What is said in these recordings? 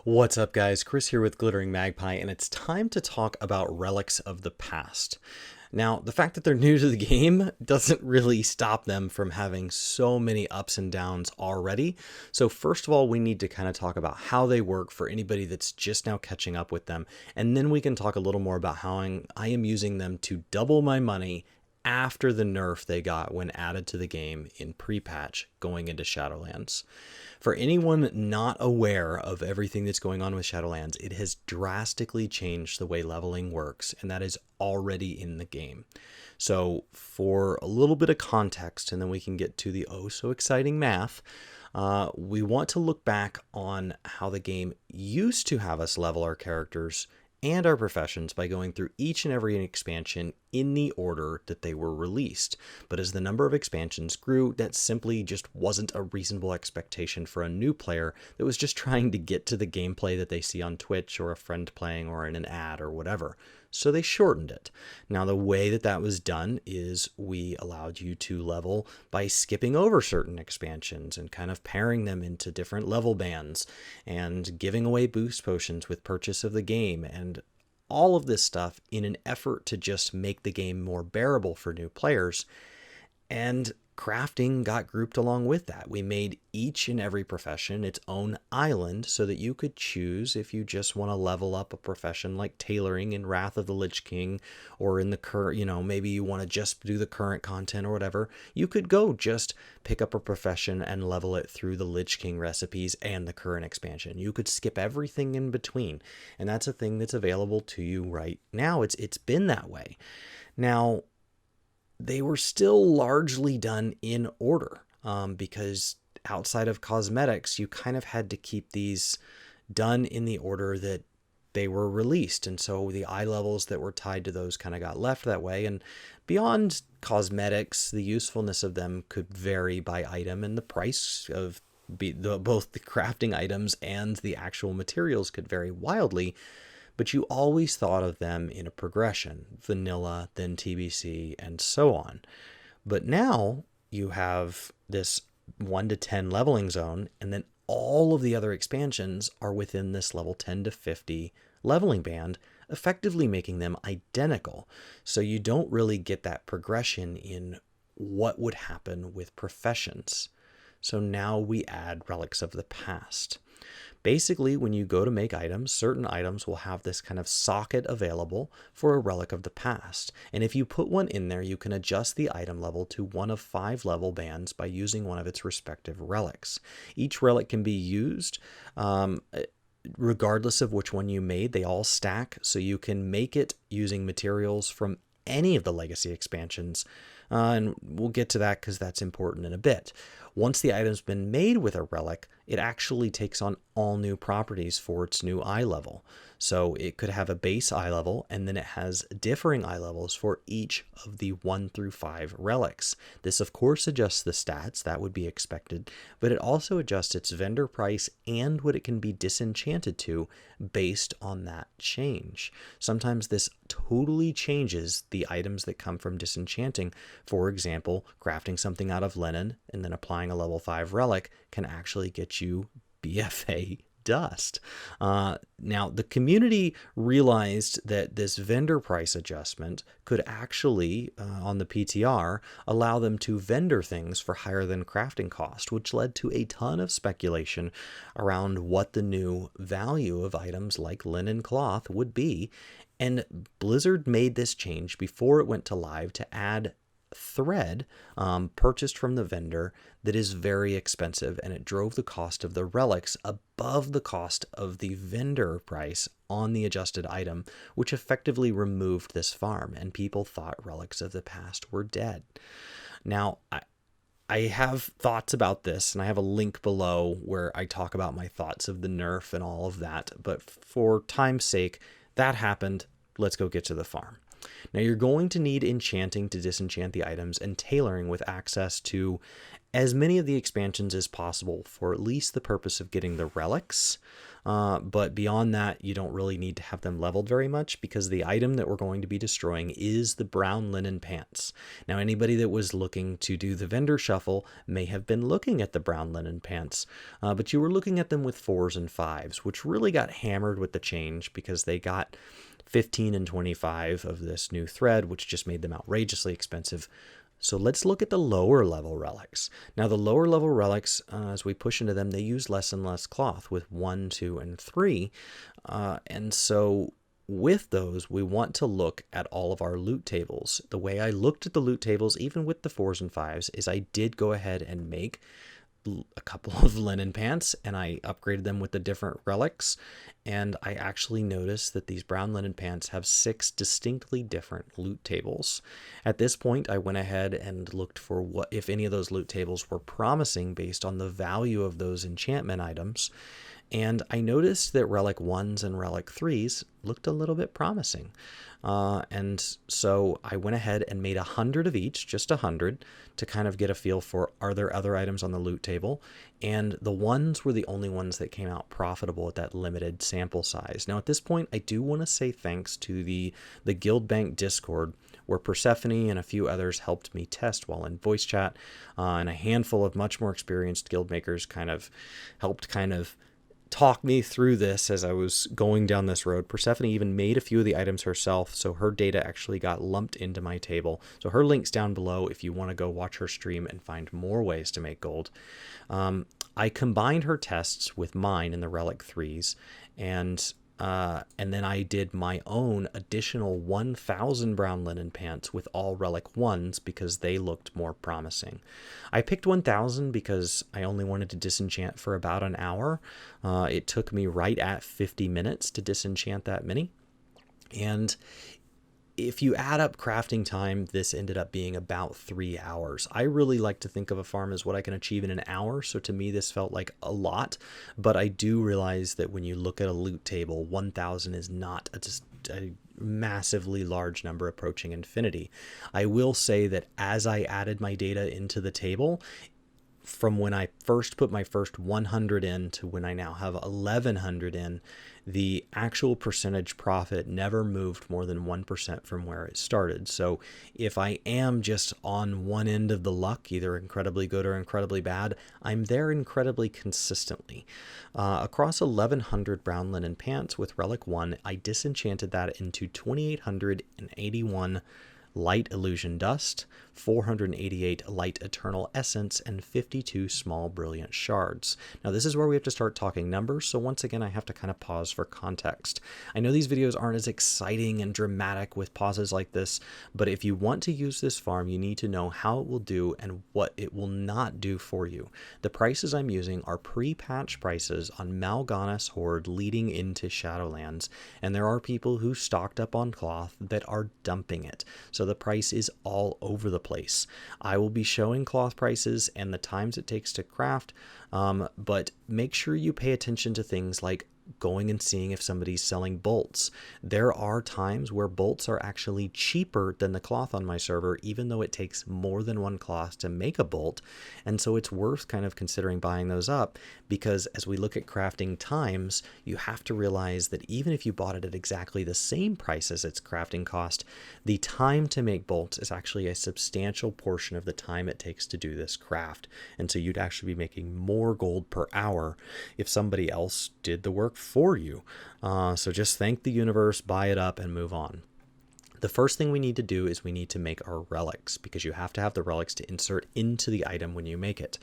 What's up, guys? Chris here with Glittering Magpie, and it's time to talk about relics of the past. Now, the fact that they're new to the game doesn't really stop them from having so many ups and downs already. So first of all, we need to kind of talk about how they work for anybody that's just now catching up with them. And then we can talk a little more about how I am using them to double my money after the nerf they got when added to the game in pre-patch going into Shadowlands. For anyone not aware of everything that's going on with Shadowlands, it has drastically changed the way leveling works, and that is already in the game. So for a little bit of context, and then we can get to the oh so exciting math, we want to look back on how the game used to have us level our characters and our professions by going through each and every expansion in the order that they were released. But as the number of expansions grew, that simply just wasn't a reasonable expectation for a new player that was just trying to get to the gameplay that they see on Twitch or a friend playing or in an ad or whatever. So they shortened it. Now, the way that that was done is we allowed you to level by skipping over certain expansions and kind of pairing them into different level bands and giving away boost potions with purchase of the game and all of this stuff in an effort to just make the game more bearable for new players. And crafting got grouped along with that. We made each and every profession its own island so that you could choose if you just want to level up a profession like tailoring in Wrath of the Lich King, or in the current, maybe you want to just do the current content or whatever. You could go just pick up a profession and level it through the Lich King recipes and the current expansion. You could skip everything in between. And that's a thing that's available to you right now. It's been that way. Now, they were still largely done in order because outside of cosmetics, you kind of had to keep these done in the order that they were released. And so the eye levels that were tied to those kind of got left that way. And beyond cosmetics, the usefulness of them could vary by item, and the price of both the crafting items and the actual materials could vary wildly. But you always thought of them in a progression, vanilla, then TBC, and so on. But now you have this 1 to 10 leveling zone, and then all of the other expansions are within this level 10 to 50 leveling band, effectively making them identical. So you don't really get that progression in what would happen with professions. So now we add relics of the past. Basically, when you go to make items, certain items will have this kind of socket available for a relic of the past. And if you put one in there, you can adjust the item level to one of 5 level bands by using one of its respective relics. Each relic can be used regardless of which one you made. They all stack, so you can make it using materials from any of the legacy expansions. And we'll get to that because that's important in a bit. Once the item's been made with a relic, it actually takes on all new properties for its new eye level. So it could have a base eye level, and then it has differing eye levels for each of the 1 through 5 relics. This, of course, adjusts the stats, that would be expected, but it also adjusts its vendor price and what it can be disenchanted to based on that change. Sometimes this totally changes the items that come from disenchanting. For example, crafting something out of linen and then applying a level 5 relic can actually get you BFA dust. Now, the community realized that this vendor price adjustment could actually, on the PTR, allow them to vendor things for higher than crafting cost, which led to a ton of speculation around what the new value of items like linen cloth would be. And Blizzard made this change before it went to live to add thread purchased from the vendor that is very expensive, and it drove the cost of the relics above the cost of the vendor price on the adjusted item, which effectively removed this farm, and people thought relics of the past were dead. Now, I have thoughts about this, and I have a link below where I talk about my thoughts of the nerf and all of that, but for time's sake, that happened. Let's go get to the farm. Now, you're going to need enchanting to disenchant the items and tailoring with access to as many of the expansions as possible for at least the purpose of getting the relics. But beyond that, you don't really need to have them leveled very much, because the item that we're going to be destroying is the brown linen pants. Now, anybody that was looking to do the vendor shuffle may have been looking at the brown linen pants, but you were looking at them with 4s and 5s, which really got hammered with the change because they got 15 and 25 of this new thread, which just made them outrageously expensive. So let's look at the lower level relics. Now, the lower level relics, as we push into them, they use less and less cloth with 1, 2, and 3. And so with those, we want to look at all of our loot tables. The way I looked at the loot tables, even with the 4s and 5s, is I did go ahead and make a couple of linen pants, and I upgraded them with the different relics, and I actually noticed that these brown linen pants have 6 distinctly different loot tables. At this point, I went ahead and looked for what, if any of those loot tables were promising based on the value of those enchantment items, and I noticed that relic 1s and relic 3s looked a little bit promising. And so I went ahead and made 100 of each, just 100, to kind of get a feel for, are there other items on the loot table? And the 1s were the only ones that came out profitable at that limited sample size. Now, at this point, I do want to say thanks to the Guild Bank Discord, where Persphonae and a few others helped me test while in voice chat, and a handful of much more experienced guild makers helped talk me through this as I was going down this road. Persphonae even made a few of the items herself, so her data actually got lumped into my table. So her link's down below if you want to go watch her stream and find more ways to make gold. I combined her tests with mine in the Relic 3s, and then I did my own additional 1,000 brown linen pants with all relic 1s because they looked more promising. I picked 1,000 because I only wanted to disenchant for about an hour. It took me right at 50 minutes to disenchant that many. And if you add up crafting time, this ended up being about 3 hours. I really like to think of a farm as what I can achieve in an hour, so to me this felt like a lot, but I do realize that when you look at a loot table, 1,000 is not a massively large number approaching infinity. I will say that as I added my data into the table, from when I first put my first 100 in to when I now have 1,100 in, the actual percentage profit never moved more than 1% from where it started. So if I am just on one end of the luck, either incredibly good or incredibly bad, I'm there incredibly consistently. Across 1,100 brown linen pants with Relic 1, I disenchanted that into 2,881 light illusion dust, 488 light eternal essence, and 52 small brilliant shards. Now this is where we have to start talking numbers, so once again I have to kind of pause for context. I know these videos aren't as exciting and dramatic with pauses like this, but if you want to use this farm, you need to know how it will do and what it will not do for you. The prices I'm using are pre-patch prices on Mal'Ganis Horde leading into Shadowlands, and there are people who stocked up on cloth that are dumping it. So the price is all over the place. I will be showing cloth prices and the times it takes to craft, but make sure you pay attention to things like going and seeing if somebody's selling bolts. There are times where bolts are actually cheaper than the cloth on my server, even though it takes more than one cloth to make a bolt. And so it's worth kind of considering buying those up, because as we look at crafting times, you have to realize that even if you bought it at exactly the same price as its crafting cost, the time to make bolts is actually a substantial portion of the time it takes to do this craft. And so you'd actually be making more gold per hour if somebody else did the work for you. So just thank the universe, buy it up, and move on. The first thing we need to do is we need to make our relics, because you have to have the relics to insert into the item when you make it.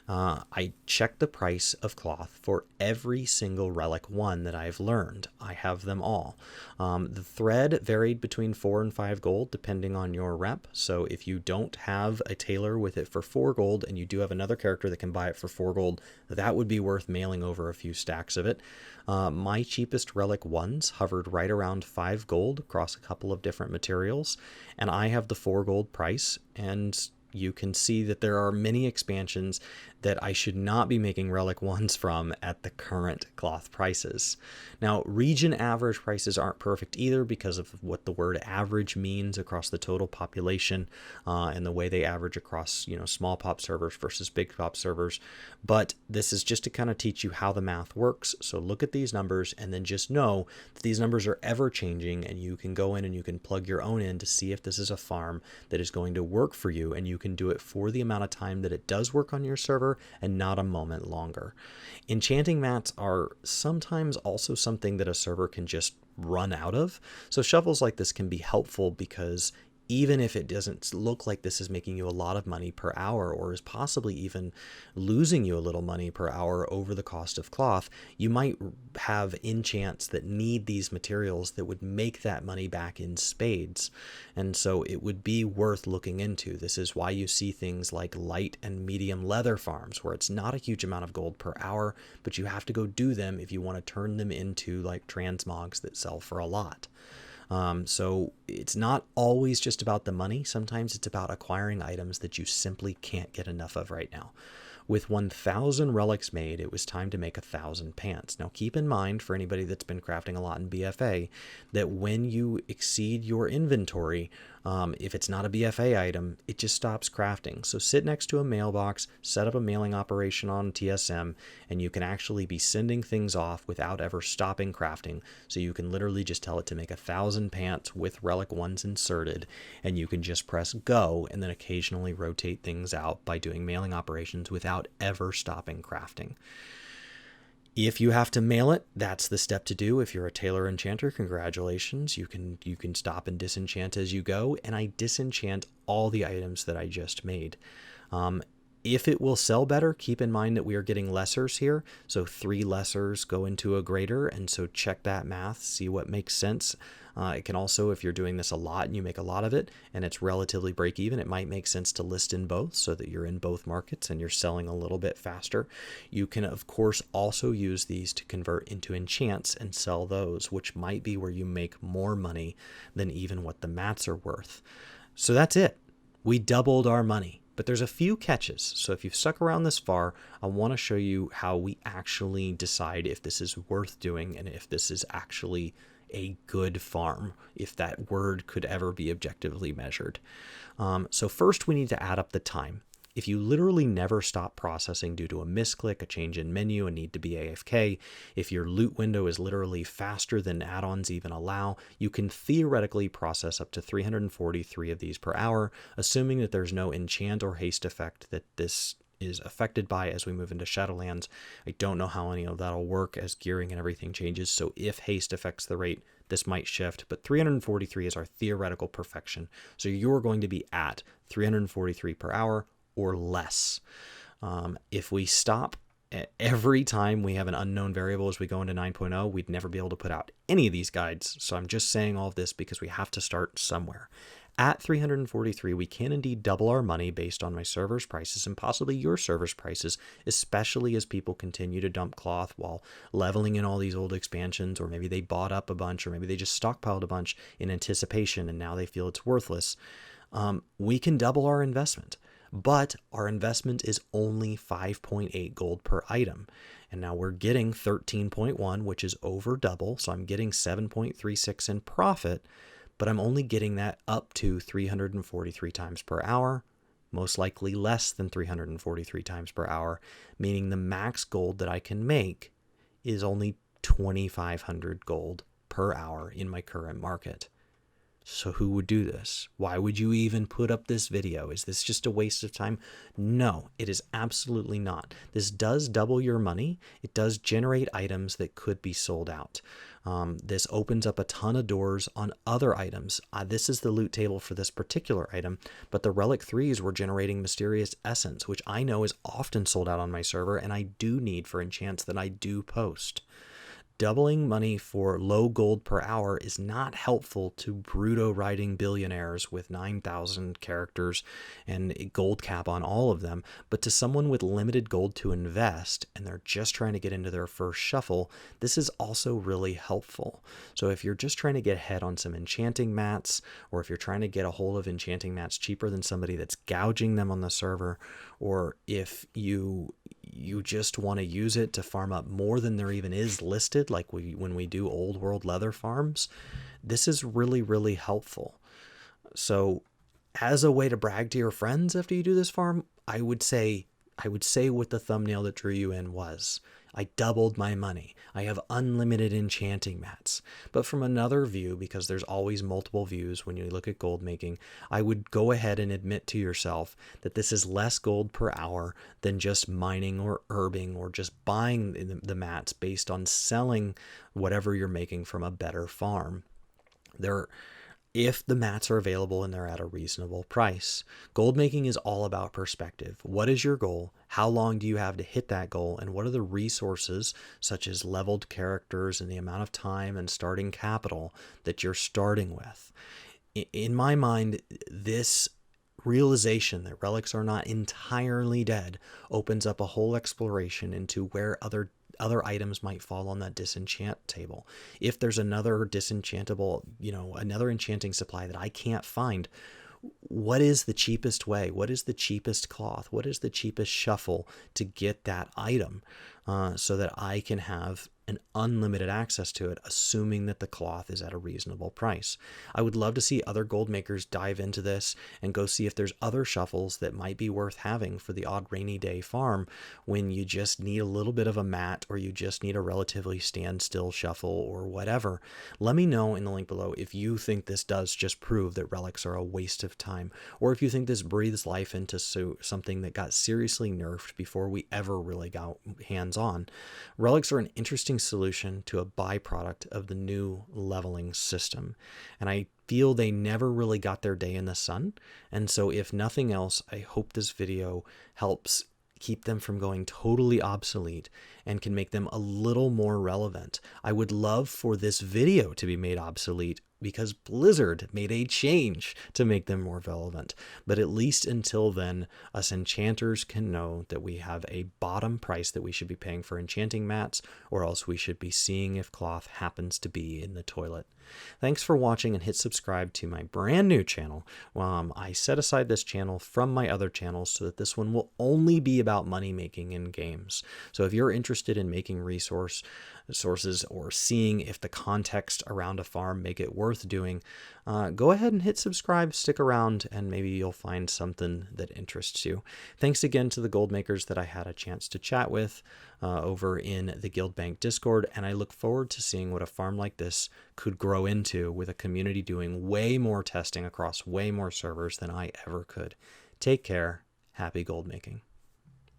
I checked the price of cloth for every single relic 1 that I've learned. I have them all. The thread varied between 4 and 5 gold depending on your rep. So if you don't have a tailor with it for 4 gold and you do have another character that can buy it for 4 gold, that would be worth mailing over a few stacks of it. My cheapest relic 1s hovered right around 5 gold across a couple of different materials, and I have the 4 gold price, and you can see that there are many expansions that I should not be making Relic 1s from at the current cloth prices. Now, region average prices aren't perfect either because of what the word average means across the total population and the way they average across, small pop servers versus big pop servers. But this is just to kind of teach you how the math works. So look at these numbers and then just know that these numbers are ever changing, and you can go in and you can plug your own in to see if this is a farm that is going to work for you, and you can do it for the amount of time that it does work on your server and not a moment longer. Enchanting mats are sometimes also something that a server can just run out of. So shovels like this can be helpful because even if it doesn't look like this is making you a lot of money per hour, or is possibly even losing you a little money per hour over the cost of cloth, you might have enchants that need these materials that would make that money back in spades. And so it would be worth looking into. This is why you see things like light and medium leather farms, where it's not a huge amount of gold per hour, but you have to go do them if you want to turn them into like transmogs that sell for a lot. So it's not always just about the money. Sometimes it's about acquiring items that you simply can't get enough of right now. With 1,000 relics made, it was time to make 1,000 pants. Now keep in mind, for anybody that's been crafting a lot in BFA, that when you exceed your inventory, if it's not a BFA item, it just stops crafting. So sit next to a mailbox, set up a mailing operation on TSM, and you can actually be sending things off without ever stopping crafting. So you can literally just tell it to make 1,000 pants with relic ones inserted, and you can just press go and then occasionally rotate things out by doing mailing operations without ever stopping crafting. If you have to mail it, that's the step to do. If you're a tailor enchanter, congratulations. You can stop and disenchant as you go, and I disenchant all the items that I just made. If it will sell better, keep in mind that we are getting lessers here. So 3 lessers go into a greater, and so check that math, see what makes sense. It can also, if you're doing this a lot and you make a lot of it and it's relatively break even, it might make sense to list in both so that you're in both markets and you're selling a little bit faster. You can, of course, also use these to convert into enchants and sell those, which might be where you make more money than even what the mats are worth. So that's it. We doubled our money. But there's a few catches. So if you've stuck around this far, I want to show you how we actually decide if this is worth doing and if this is actually a good farm, if that word could ever be objectively measured. So first we need to add up the time. If you literally never stop processing due to a misclick, a change in menu, a need to be AFK, if your loot window is literally faster than add-ons even allow, you can theoretically process up to 343 of these per hour, assuming that there's no enchant or haste effect that this is affected by as we move into Shadowlands. I don't know how any of that'll work as gearing and everything changes, so if haste affects the rate, this might shift, but 343 is our theoretical perfection. So you're going to be at 343 per hour or less. If we stop every time we have an unknown variable as we go into 9.0, we'd never be able to put out any of these guides. So I'm just saying all of this because we have to start somewhere. At 343, we can indeed double our money based on my server's prices and possibly your server's prices, especially as people continue to dump cloth while leveling in all these old expansions, or maybe they bought up a bunch, or maybe they just stockpiled a bunch in anticipation and now they feel it's worthless. We can double our investment. But our investment is only 5.8 gold per item. And now we're getting 13.1, which is over double. So I'm getting 7.36 in profit, but I'm only getting that up to 343 times per hour, most likely less than 343 times per hour, meaning the max gold that I can make is only 2,500 gold per hour in my current market. So who would do this? Why would you even put up this video? Is this just a waste of time? No, it is absolutely not. This does double your money. It does generate items that could be sold out. This opens up a ton of doors on other items. This is the loot table for this particular item, but the Relic 3s were generating Mysterious Essence, which I know is often sold out on my server and I do need for enchants that I do post. Doubling money for low gold per hour is not helpful to Bruto writing billionaires with 9,000 characters and a gold cap on all of them, but to someone with limited gold to invest and they're just trying to get into their first shuffle, this is also really helpful. So if you're just trying to get ahead on some enchanting mats, or if you're trying to get a hold of enchanting mats cheaper than somebody that's gouging them on the server, or if you just want to use it to farm up more than there even is listed, like when we do old world leather farms, this is really, really helpful. So as a way to brag to your friends after you do this farm, I would say what the thumbnail that drew you in was. I doubled my money. I have unlimited enchanting mats. But from another view, because there's always multiple views when you look at gold making, I would go ahead and admit to yourself that this is less gold per hour than just mining or herbing or just buying the mats based on selling whatever you're making from a better farm. If the mats are available and they're at a reasonable price. Gold making is all about perspective. What is your goal? How long do you have to hit that goal? And what are the resources, such as leveled characters and the amount of time and starting capital that you're starting with? In my mind, this realization that relics are not entirely dead opens up a whole exploration into where other items might fall on that disenchant table. If there's another disenchantable, another enchanting supply that I can't find, what is the cheapest way? What is the cheapest cloth? What is the cheapest shuffle to get that item so that I can have an unlimited access to it, assuming that the cloth is at a reasonable price? I would love to see other gold makers dive into this and go see if there's other shuffles that might be worth having for the odd rainy day farm when you just need a little bit of a mat, or you just need a relatively standstill shuffle or whatever. Let me know in the link below if you think this does just prove that relics are a waste of time, or if you think this breathes life into something that got seriously nerfed before we ever really got hands on. Relics are an interesting solution to a byproduct of the new leveling system, and I feel they never really got their day in the sun. And so if nothing else, I hope this video helps keep them from going totally obsolete and can make them a little more relevant. I would love for this video to be made obsolete because Blizzard made a change to make them more relevant. But at least until then, us enchanters can know that we have a bottom price that we should be paying for enchanting mats, or else we should be seeing if cloth happens to be in the toilet. Thanks for watching, and hit subscribe to my brand new channel. I set aside this channel from my other channels so that this one will only be about money making in games. So if you're interested in making sources or seeing if the context around a farm make it worth doing, go ahead and hit subscribe, stick around, and maybe you'll find something that interests you. Thanks again to the gold makers that I had a chance to chat with over in the Guild Bank Discord, and I look forward to seeing what a farm like this could grow into with a community doing way more testing across way more servers than I ever could. Take care. Happy gold making.